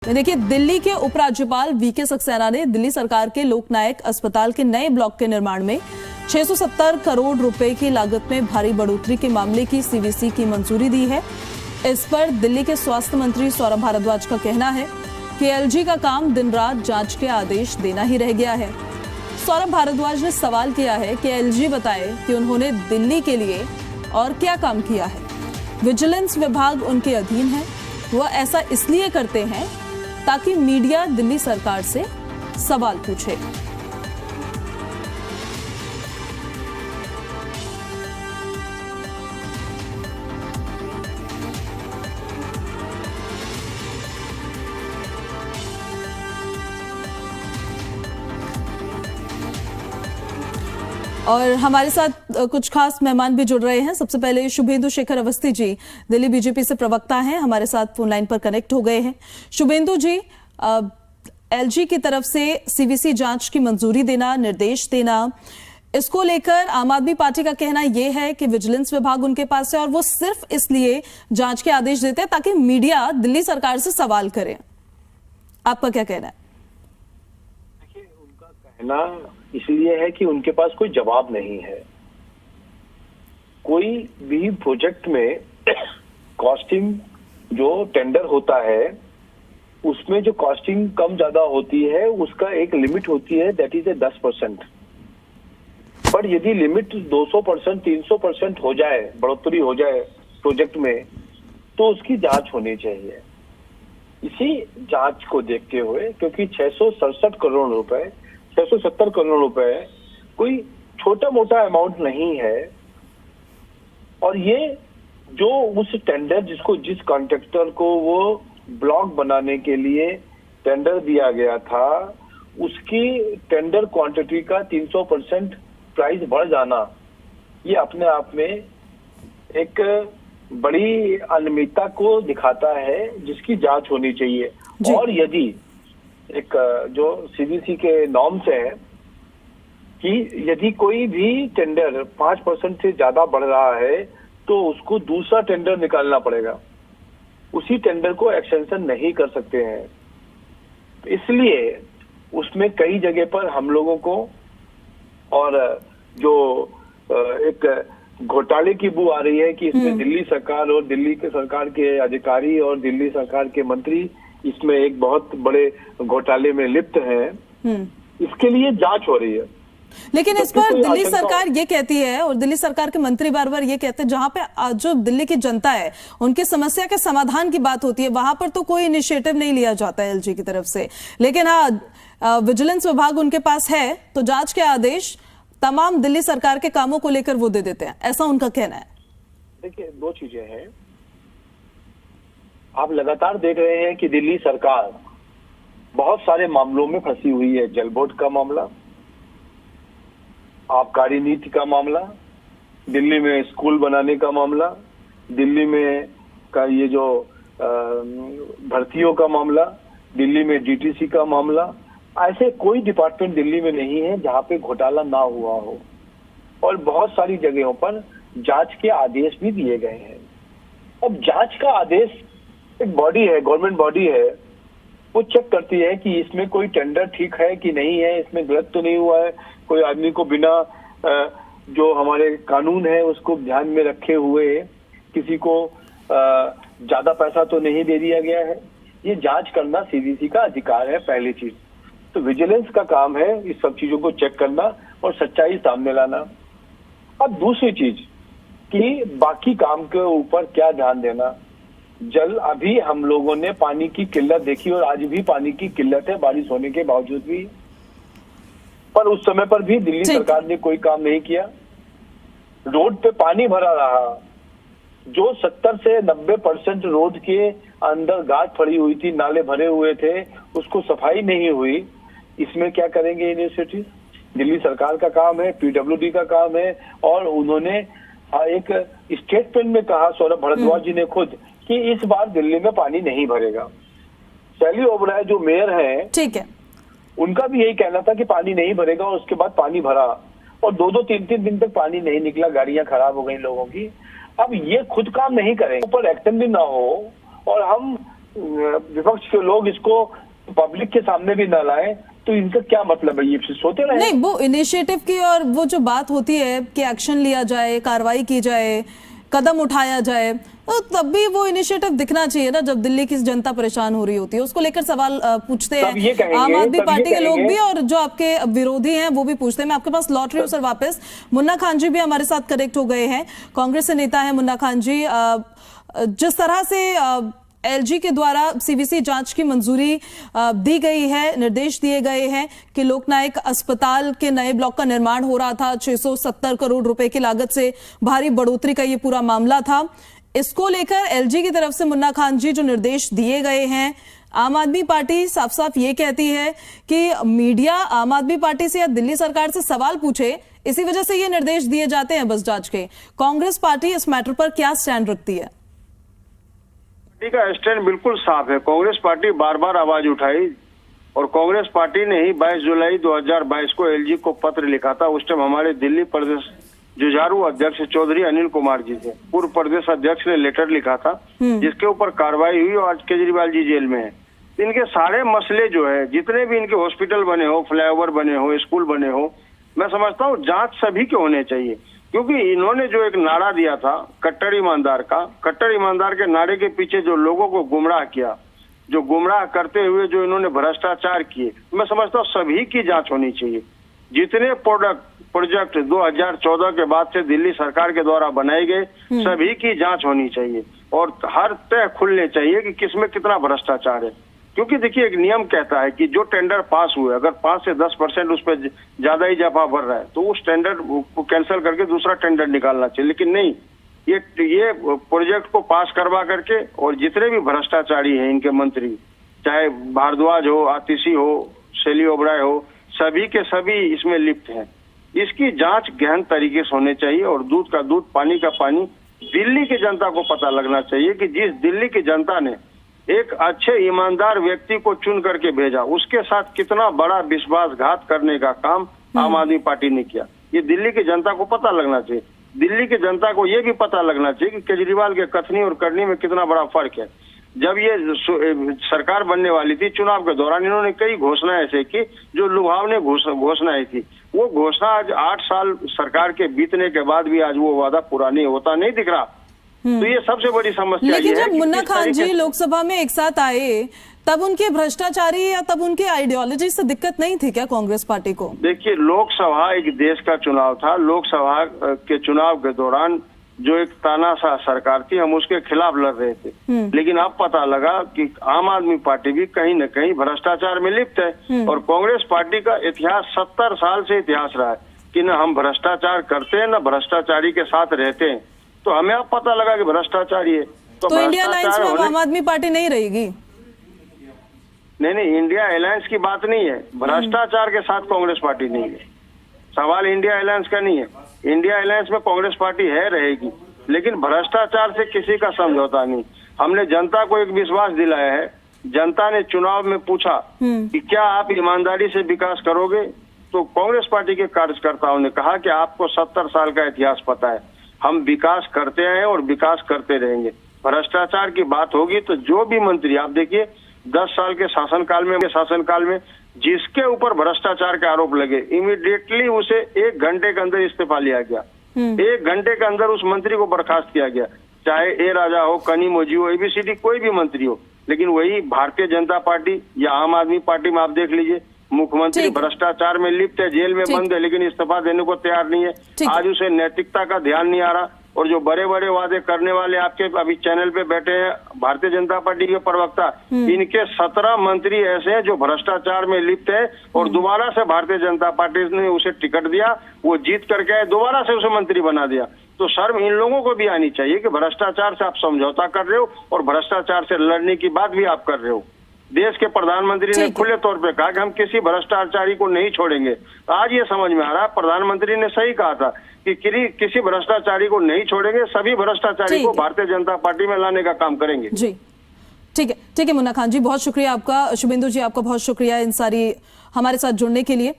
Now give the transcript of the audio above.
देखिए, दिल्ली के उपराज्यपाल वीके सक्सेना ने दिल्ली सरकार के लोकनायक अस्पताल के नए ब्लॉक के निर्माण में 670 करोड़ रुपए की लागत में भारी बढ़ोतरी के मामले की सीवीसी की मंजूरी दी है। इस पर दिल्ली के स्वास्थ्य मंत्री सौरभ भारद्वाज का कहना है कि एलजी का काम दिन रात जांच के आदेश देना ही रह गया है। सौरभ भारद्वाज ने सवाल किया है कि एलजी बताए कि उन्होंने दिल्ली के लिए और क्या काम किया है। विजिलेंस विभाग उनके अधीन है, वह ऐसा इसलिए करते हैं ताकि मीडिया दिल्ली सरकार से सवाल पूछे। और हमारे साथ कुछ खास मेहमान भी जुड़ रहे हैं। सबसे पहले शुभेंदु शेखर अवस्थी जी, दिल्ली बीजेपी से प्रवक्ता हैं, हमारे साथ फोन लाइन पर कनेक्ट हो गए हैं। शुभेंदु जी, एलजी की तरफ से सीवीसी जांच की मंजूरी देना, निर्देश देना, इसको लेकर आम आदमी पार्टी का कहना यह है कि विजिलेंस विभाग उनके पास है और वो सिर्फ इसलिए जांच के आदेश देते हैं ताकि मीडिया दिल्ली सरकार से सवाल करे। आपका क्या कहना है? देखिए, उनका कहना इसलिए है कि उनके पास कोई जवाब नहीं है। कोई भी प्रोजेक्ट में कॉस्टिंग जो टेंडर होता है उसमें जो कॉस्टिंग कम ज्यादा होती है उसका एक लिमिट होती है, दैट इज 10%। पर यदि लिमिट 200%, 300% हो जाए, बढ़ोतरी हो जाए प्रोजेक्ट में, तो उसकी जांच होनी चाहिए। इसी जांच को देखते हुए, क्योंकि 667 करोड़ रुपए 670 करोड़ रुपए कोई छोटा मोटा अमाउंट नहीं है, और ये जो उस टेंडर जिस कॉन्ट्रैक्टर को वो ब्लॉक बनाने के लिए टेंडर दिया गया था, उसकी टेंडर क्वांटिटी का 300% प्राइस बढ़ जाना, ये अपने आप में एक बड़ी अनियमितता को दिखाता है जिसकी जांच होनी चाहिए। और यदि एक जो सीवीसी के नॉर्म्स है कि यदि कोई भी टेंडर 5% से ज्यादा बढ़ रहा है तो उसको दूसरा टेंडर निकालना पड़ेगा, उसी टेंडर को एक्सटेंशन नहीं कर सकते हैं। इसलिए उसमें कई जगह पर हम लोगों को और जो एक घोटाले की बू आ रही है कि इसमें दिल्ली सरकार और दिल्ली के सरकार के अधिकारी और दिल्ली सरकार के मंत्री इसमें एक बहुत बड़े घोटाले में लिप्त हैं, इसके लिए जांच हो रही है। लेकिन इस पर दिल्ली सरकार ये कहती है और दिल्ली सरकार के मंत्री बार बार ये कहते हैं, जहां पे जो दिल्ली की जनता है उनकी समस्या के समाधान की बात होती है, वहां पर तो कोई इनिशिएटिव नहीं लिया जाता है एलजी की तरफ से। लेकिन हाँ, विजिलेंस विभाग उनके पास है तो जांच के आदेश तमाम दिल्ली सरकार के कामों को लेकर वो दे देते हैं, ऐसा उनका कहना है। देखिए, दो चीजें हैं। आप लगातार देख रहे हैं कि दिल्ली सरकार बहुत सारे मामलों में फंसी हुई है। जल बोर्ड का मामला, आबकारी नीति का मामला, दिल्ली में स्कूल बनाने का मामला, दिल्ली में का ये जो भर्तियों का मामला, दिल्ली में डीटीसी का मामला। ऐसे कोई डिपार्टमेंट दिल्ली में नहीं है जहां पे घोटाला ना हुआ हो, और बहुत सारी जगहों पर जांच के आदेश भी दिए गए हैं। अब जांच का आदेश, एक बॉडी है, गवर्नमेंट बॉडी है, वो चेक करती है कि इसमें कोई टेंडर ठीक है कि नहीं है, इसमें गलत तो नहीं हुआ है, कोई आदमी को बिना जो हमारे कानून है उसको ध्यान में रखे हुए किसी को ज्यादा पैसा तो नहीं दे दिया गया है। ये जांच करना सीवीसी का अधिकार है, पहली चीज। तो विजिलेंस का काम है इस सब चीजों को चेक करना और सच्चाई सामने लाना। अब दूसरी चीज कि बाकी काम के ऊपर क्या ध्यान देना। जल, अभी हम लोगों ने पानी की किल्लत देखी और आज भी पानी की किल्लत है, बारिश होने के बावजूद भी। पर उस समय पर भी दिल्ली सरकार ने कोई काम नहीं किया। रोड पे पानी भरा रहा, जो 70 से 90% रोड के अंदर गाद पड़ी हुई थी, नाले भरे हुए थे, उसको सफाई नहीं हुई। इसमें क्या करेंगे यूनिवर्सिटी? दिल्ली सरकार का काम है, पीडब्ल्यूडी का काम है। और उन्होंने एक स्टेटमेंट में कहा, सौरभ भारद्वाज जी ने खुद, कि इस बार दिल्ली में पानी नहीं भरेगा। शैली ओबराय जो मेयर हैं, ठीक है, उनका भी यही कहना था कि पानी नहीं भरेगा, और उसके बाद पानी भरा और 2-2, 3-3 दिन तक पानी नहीं निकला, गाड़ियां खराब हो गई लोगों की। अब ये खुद काम नहीं करें, ऊपर एक्शन भी ना हो और हम विपक्ष के लोग इसको पब्लिक के सामने भी न लाए तो इनका क्या मतलब है? ये सोते रहे। नहीं, वो इनिशिएटिव की और वो जो बात होती है कि एक्शन लिया जाए, कार्रवाई की जाए, कदम उठाया जाए, तो तब भी वो इनिशिएटिव दिखना चाहिए ना, जब दिल्ली की जनता परेशान हो रही होती है। उसको लेकर सवाल पूछते हैं आम आदमी पार्टी के लोग भी और जो आपके विरोधी हैं वो भी पूछते हैं। मैं आपके पास लौट रही हूँ सर वापस। मुन्ना खान जी भी हमारे साथ कनेक्ट हो गए हैं, कांग्रेस से नेता है मुन्ना खान जी। जिस तरह से एलजी के द्वारा सीवीसी जांच की मंजूरी दी गई है, निर्देश दिए गए हैं कि लोकनायक अस्पताल के नए ब्लॉक का निर्माण हो रहा था, 670 करोड़ रुपए की लागत से भारी बढ़ोतरी का ये पूरा मामला था। इसको लेकर एलजी की तरफ से मुन्ना खान जी जो निर्देश दिए गए हैं, आम आदमी पार्टी साफ साफ ये कहती है कि मीडिया आम आदमी पार्टी से या दिल्ली सरकार से सवाल पूछे, इसी वजह से ये निर्देश दिए जाते हैं बस जांच के। कांग्रेस पार्टी इस मैटर पर क्या स्टैंड रखती है? पार्टी का स्टैंड बिल्कुल साफ है। कांग्रेस पार्टी बार बार आवाज उठाई और कांग्रेस पार्टी ने ही 22 जुलाई 2022 को एलजी को पत्र लिखा था। उस टाइम हमारे दिल्ली प्रदेश जुझारू अध्यक्ष चौधरी अनिल कुमार जी थे, पूर्व प्रदेश अध्यक्ष ने लेटर लिखा था जिसके ऊपर कार्रवाई हुई और आज केजरीवाल जी जेल में है। इनके सारे मसले जो है, जितने भी इनके हॉस्पिटल बने हो, फ्लाईओवर बने हो, स्कूल बने हो, मैं समझता हूँ जांच सभी के होने चाहिए। क्योंकि इन्होंने जो एक नारा दिया था कट्टर ईमानदार का, कट्टर ईमानदार के नारे के पीछे जो लोगों को गुमराह किया, जो गुमराह करते हुए जो इन्होंने भ्रष्टाचार किए, मैं समझता हूँ सभी की जांच होनी चाहिए। जितने प्रोजेक्ट 2014 के बाद से दिल्ली सरकार के द्वारा बनाए गए, सभी की जांच होनी चाहिए और हर तय खुलने चाहिए कि किसमें कितना भ्रष्टाचार है। क्योंकि देखिए एक नियम कहता है कि जो टेंडर पास हुए, अगर 5 से 10% उस पर ज्यादा ही जफा भर रहा है तो उस टेंडर को कैंसिल करके दूसरा टेंडर निकालना चाहिए। लेकिन नहीं, ये प्रोजेक्ट को पास करवा करके और जितने भी भ्रष्टाचारी हैं इनके मंत्री, चाहे भारद्वाज हो, आतिशी हो, शैली ओबराय हो, सभी के सभी इसमें लिप्त हैं। इसकी जांच गहन तरीके से होनी चाहिए और दूध का दूध, पानी का पानी दिल्ली की जनता को पता लगना चाहिए कि जिस दिल्ली की जनता ने एक अच्छे ईमानदार व्यक्ति को चुन करके भेजा, उसके साथ कितना बड़ा विश्वासघात करने का काम आम आदमी पार्टी ने किया, ये दिल्ली की जनता को पता लगना चाहिए। दिल्ली की जनता को ये भी पता लगना चाहिए कि केजरीवाल के कथनी और करनी में कितना बड़ा फर्क है। जब ये सरकार बनने वाली थी, चुनाव के दौरान इन्होंने कई घोषणाएं ऐसे की जो लुभावनी घोषणाएं थी। वो घोषणा आज 8 साल सरकार के बीतने के बाद भी आज वो वादा पूरा नहीं होता नहीं दिख रहा। तो ये सबसे बड़ी समस्या। लेकिन जब मुन्ना खान जी लोकसभा में एक साथ आए, तब उनके भ्रष्टाचारी या तब उनके आइडियोलॉजी से दिक्कत नहीं थी क्या कांग्रेस पार्टी को? देखिए, लोकसभा एक देश का चुनाव था। लोकसभा के चुनाव के दौरान जो एक तानाशाह सरकार थी, हम उसके खिलाफ लड़ रहे थे। लेकिन अब पता लगा कि आम आदमी पार्टी भी कहीं न कहीं भ्रष्टाचार में लिप्त है और कांग्रेस पार्टी का इतिहास 70 साल से इतिहास रहा है कि न हम भ्रष्टाचार करते हैं न भ्रष्टाचारी के साथ रहते हैं। तो हमें अब पता लगा कि भ्रष्टाचारी है तो इंडिया अलायंस में आम आदमी पार्टी नहीं रहेगी? नहीं, इंडिया अलायंस की बात नहीं है। भ्रष्टाचार के साथ कांग्रेस पार्टी नहीं है। सवाल इंडिया अलायंस का नहीं है। इंडिया अलायंस में कांग्रेस पार्टी है, रहेगी, लेकिन भ्रष्टाचार से किसी का समझौता नहीं। हमने जनता को एक विश्वास दिलाया है। जनता ने चुनाव में पूछा कि क्या आप ईमानदारी से विकास करोगे, तो कांग्रेस पार्टी के कार्यकर्ताओं ने कहा कि आपको 70 साल का इतिहास पता है, हम विकास करते हैं और विकास करते रहेंगे। भ्रष्टाचार की बात होगी तो जो भी मंत्री, आप देखिए 10 साल के शासनकाल में जिसके ऊपर भ्रष्टाचार के आरोप लगे, इमीडिएटली उसे 1 घंटे के अंदर इस्तीफा लिया गया। 1 घंटे के अंदर उस मंत्री को बर्खास्त किया गया, चाहे ए राजा हो, कनी मोजी हो, एबीसीडी कोई भी मंत्री हो। लेकिन वही भारतीय जनता पार्टी या आम आदमी पार्टी में आप देख लीजिए, मुख्यमंत्री भ्रष्टाचार में लिप्त है, जेल में बंद है, लेकिन इस्तीफा देने को तैयार नहीं है। आज उसे नैतिकता का ध्यान नहीं आ रहा और जो बड़े बड़े वादे करने वाले आपके अभी चैनल पे बैठे हैं भारतीय जनता पार्टी के प्रवक्ता, इनके 17 मंत्री ऐसे हैं जो भ्रष्टाचार में लिप्त है और दोबारा से भारतीय जनता पार्टी ने उसे टिकट दिया, वो जीत करके आए, दोबारा से उसे मंत्री बना दिया। तो शर्म इन लोगों को भी आनी चाहिए कि भ्रष्टाचार से आप समझौता कर रहे हो और भ्रष्टाचार से लड़ने की बात भी आप कर रहे हो। देश के प्रधानमंत्री ने खुले तौर पे कहा कि हम किसी भ्रष्टाचारी को नहीं छोड़ेंगे। आज ये समझ में आ रहा है प्रधानमंत्री ने सही कहा था कि किसी भ्रष्टाचारी को नहीं छोड़ेंगे, सभी भ्रष्टाचारी को भारतीय जनता पार्टी में लाने का काम करेंगे। जी ठीक है मुन्ना खान जी, बहुत शुक्रिया आपका। शुभेंदु जी, आपका बहुत शुक्रिया इन सारी हमारे साथ जुड़ने के लिए।